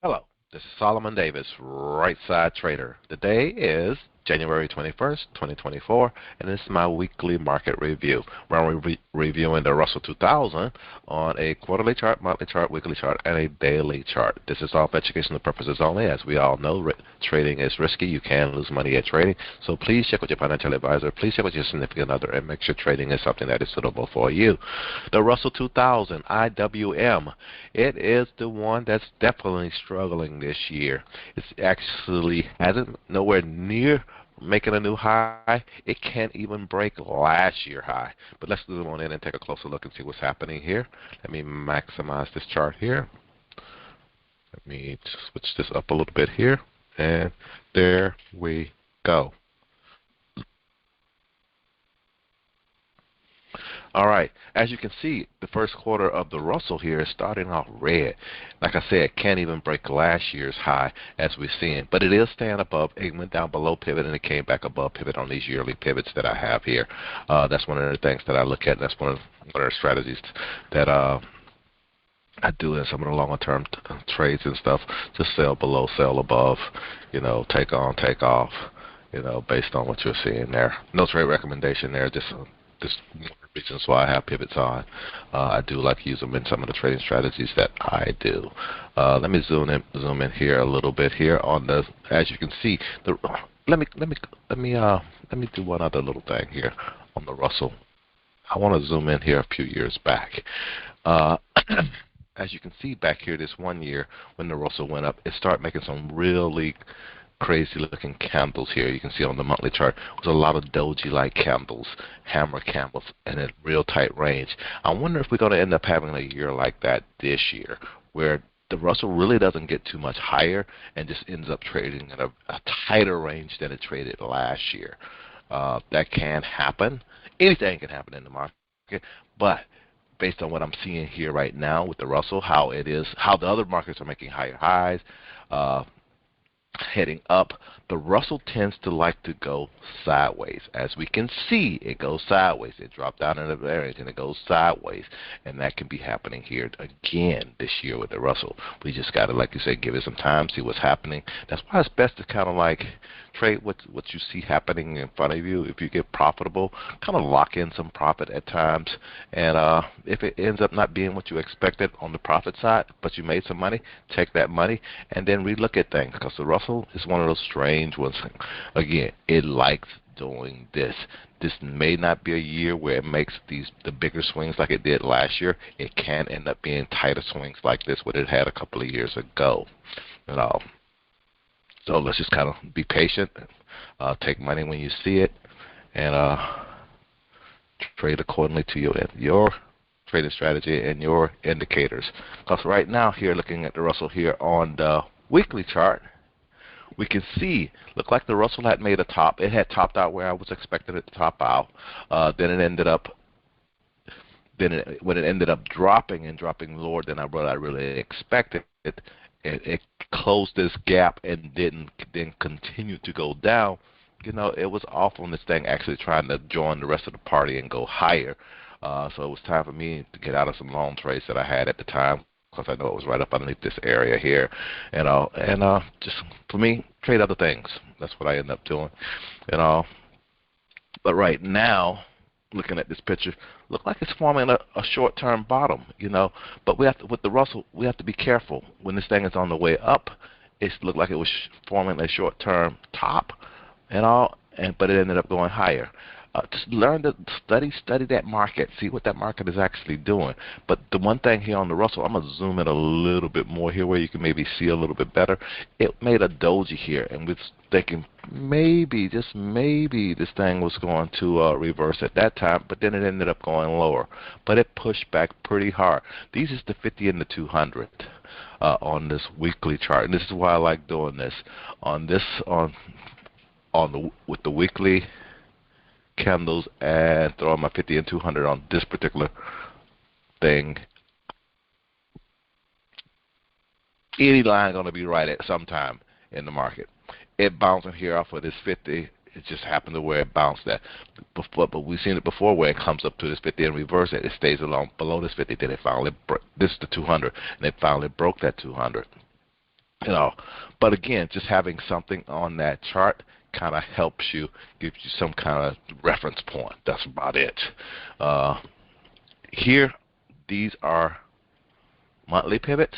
Hello, this is Solomon Davis, Right Side Trader. Today is January 21st, 2024, and this is my weekly market review, where I'm reviewing the Russell 2000 on a quarterly chart, monthly chart, weekly chart, and a daily chart. This is all for educational purposes only. As we all know, trading is risky. You can lose money at trading, so please check with your financial advisor. Please check with your significant other and make sure trading is something that is suitable for you. The Russell 2000, IWM, it is the one that's definitely struggling this year. It's actually hasn't nowhere near making a new high. It can't even break last year high. But let's zoom on in and take a closer look and see what's happening here. Let me maximize this chart here. Let me switch this up a little bit here. And there we go. All right, as you can see, the first quarter of the Russell here is starting off red. Like I said, can't even break last year's high as we're seeing, but it is staying above. It went down below pivot and it came back above pivot on these yearly pivots that I have here. That's one of the things that I look at. That's one of the strategies that I do in some of the longer term trades and stuff. Just sell below, sell above, take on, take off, based on what you're seeing there. No trade recommendation there, just one of the reasons why I have pivots on. I do like to use them in some of the trading strategies that I do. Let me zoom in here a little bit here on the. As you can see, let me do one other little thing here on the Russell. I want to zoom in here a few years back. As you can see back here, this one year when the Russell went up, it started making some really crazy looking candles here. You can see on the monthly chart there's a lot of doji-like candles, hammer candles, in a real tight range. I wonder if we're going to end up having a year like that this year, where the Russell really doesn't get too much higher and just ends up trading in a tighter range than it traded last year. That can happen. Anything can happen in the market, but based on what I'm seeing here right now with the Russell, how the other markets are making higher highs, heading up, the Russell tends to like to go sideways. As we can see, it goes sideways. It dropped down in the range and it goes sideways, and that can be happening here again this year with the Russell. We just got to, like you said, give it some time, see what's happening. That's why it's best to kind of like trade what you see happening in front of you. If you get profitable, kind of lock in some profit at times, and if it ends up not being what you expected on the profit side, but you made some money, take that money and then relook at things, because the Russell is one of those strange ones. Again, it likes doing this. This may not be a year where it makes the bigger swings like it did last year. It can end up being tighter swings like this, what it had a couple of years ago. So let's just kind of be patient, take money when you see it, and trade accordingly to your trading strategy and your indicators. Because right now here, looking at the Russell here on the weekly chart, we can see, look like the Russell had made a top. It had topped out where I was expecting it to top out. Then it ended up, when it ended up dropping lower than what I really expected, it closed this gap and didn't then continue to go down. It was off on this thing actually trying to join the rest of the party and go higher. So it was time for me to get out of some long trades that I had at the time, because I know it was right up underneath this area here, and just for me, trade other things. That's what I end up doing, But right now, looking at this picture, look like it's forming a short-term bottom, But with the Russell, we have to be careful. When this thing is on the way up, it looked like it was forming a short-term top, but it ended up going higher. Just learn to study that market, see what that market is actually doing. But the one thing here on the Russell, I'm going to zoom in a little bit more here where you can maybe see a little bit better. It made a doji here, and we're thinking maybe, just maybe, this thing was going to reverse at that time, but then it ended up going lower. But it pushed back pretty hard. These is the 50 and the 200 on this weekly chart, and this is why I like doing this. With the weekly candles and throwing my 50 and 200 on this particular thing, any line going to be right at some time in the market. It bouncing here off of this 50. It just happened to where it bounced at. But we've seen it before where it comes up to this 50 and reverse it. It stays along below this 50. Then it finally this is the 200, and it finally broke that 200. you know. But again, just having something on that chart kind of helps you, gives you some kind of reference point. That's about it. Uh, Here, these are monthly pivots.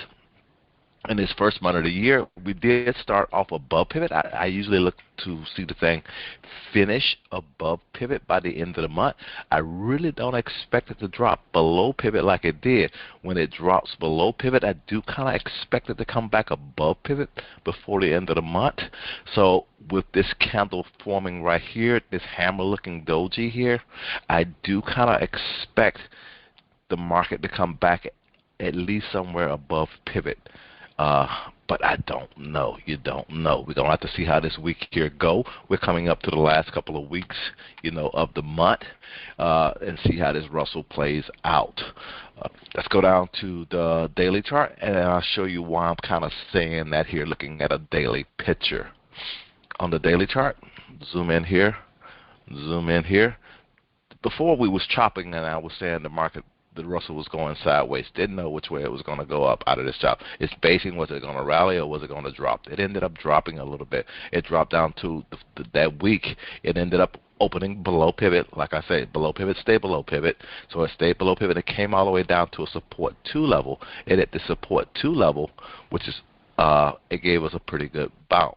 In this first month of the year, we did start off above pivot. I usually look to see the thing finish above pivot by the end of the month. I really don't expect it to drop below pivot like it did. When it drops below pivot, I do kind of expect it to come back above pivot before the end of the month. So with this candle forming right here, this hammer looking doji here, I do kind of expect the market to come back at least somewhere above pivot. But I don't know. You don't know. We're going to have to see how this week here go. We're coming up to the last couple of weeks, of the month, and see how this Russell plays out. Let's go down to the daily chart, and I'll show you why I'm kind of saying that here, looking at a daily picture. On the daily chart, zoom in here, zoom in here. Before we was chopping, and I was saying the Russell was going sideways. Didn't know which way it was going to go up out of this chop. It's basing, was it going to rally or was it going to drop? It ended up dropping a little bit. It dropped down to that week. It ended up opening below pivot. Like I said, below pivot, stay below pivot. So it stayed below pivot. It came all the way down to a support 2 level. And at the support 2 level, which is, it gave us a pretty good bounce.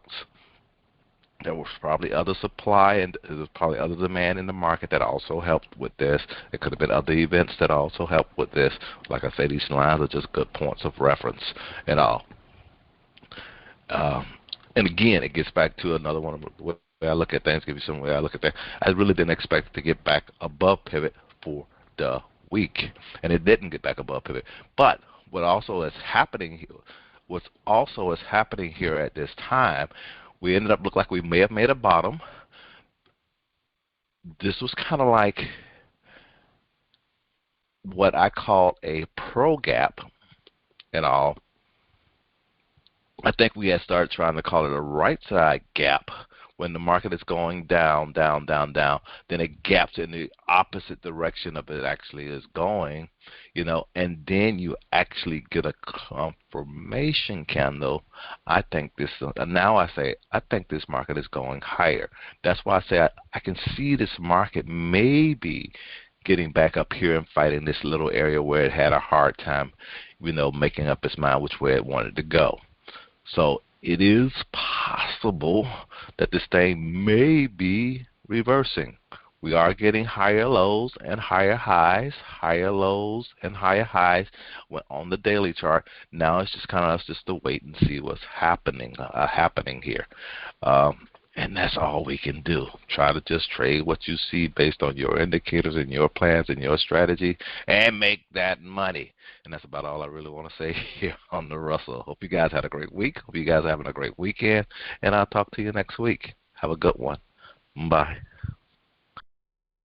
There was probably other supply and there was probably other demand in the market that also helped with this. There could have been other events that also helped with this. Like I say, these lines are just good points of reference and all. And again, it gets back to another one of the way I look at things, give you some way I look at things. I really didn't expect it to get back above pivot for the week, and it didn't get back above pivot. But what also is happening here, what's also is happening here at this time, we ended up looking like we may have made a bottom. This was kind of like what I call a pro gap and all. I think we had started trying to call it a right side gap when the market is going down, down, down, down. Then it gaps in the opposite direction of it actually is going, and then you actually get a confirmation candle. I think this, now I say, I think this market is going higher. That's why I say I can see this market maybe getting back up here and fighting this little area where it had a hard time, making up its mind which way it wanted to go. So it is possible that this thing may be reversing. We are getting higher lows and higher highs, higher lows and higher highs on the daily chart. Now it's just kind of us just to wait and see what's happening here. And that's all we can do. Try to just trade what you see based on your indicators and your plans and your strategy and make that money. And that's about all I really want to say here on the Russell. Hope you guys had a great week. Hope you guys are having a great weekend. And I'll talk to you next week. Have a good one. Bye.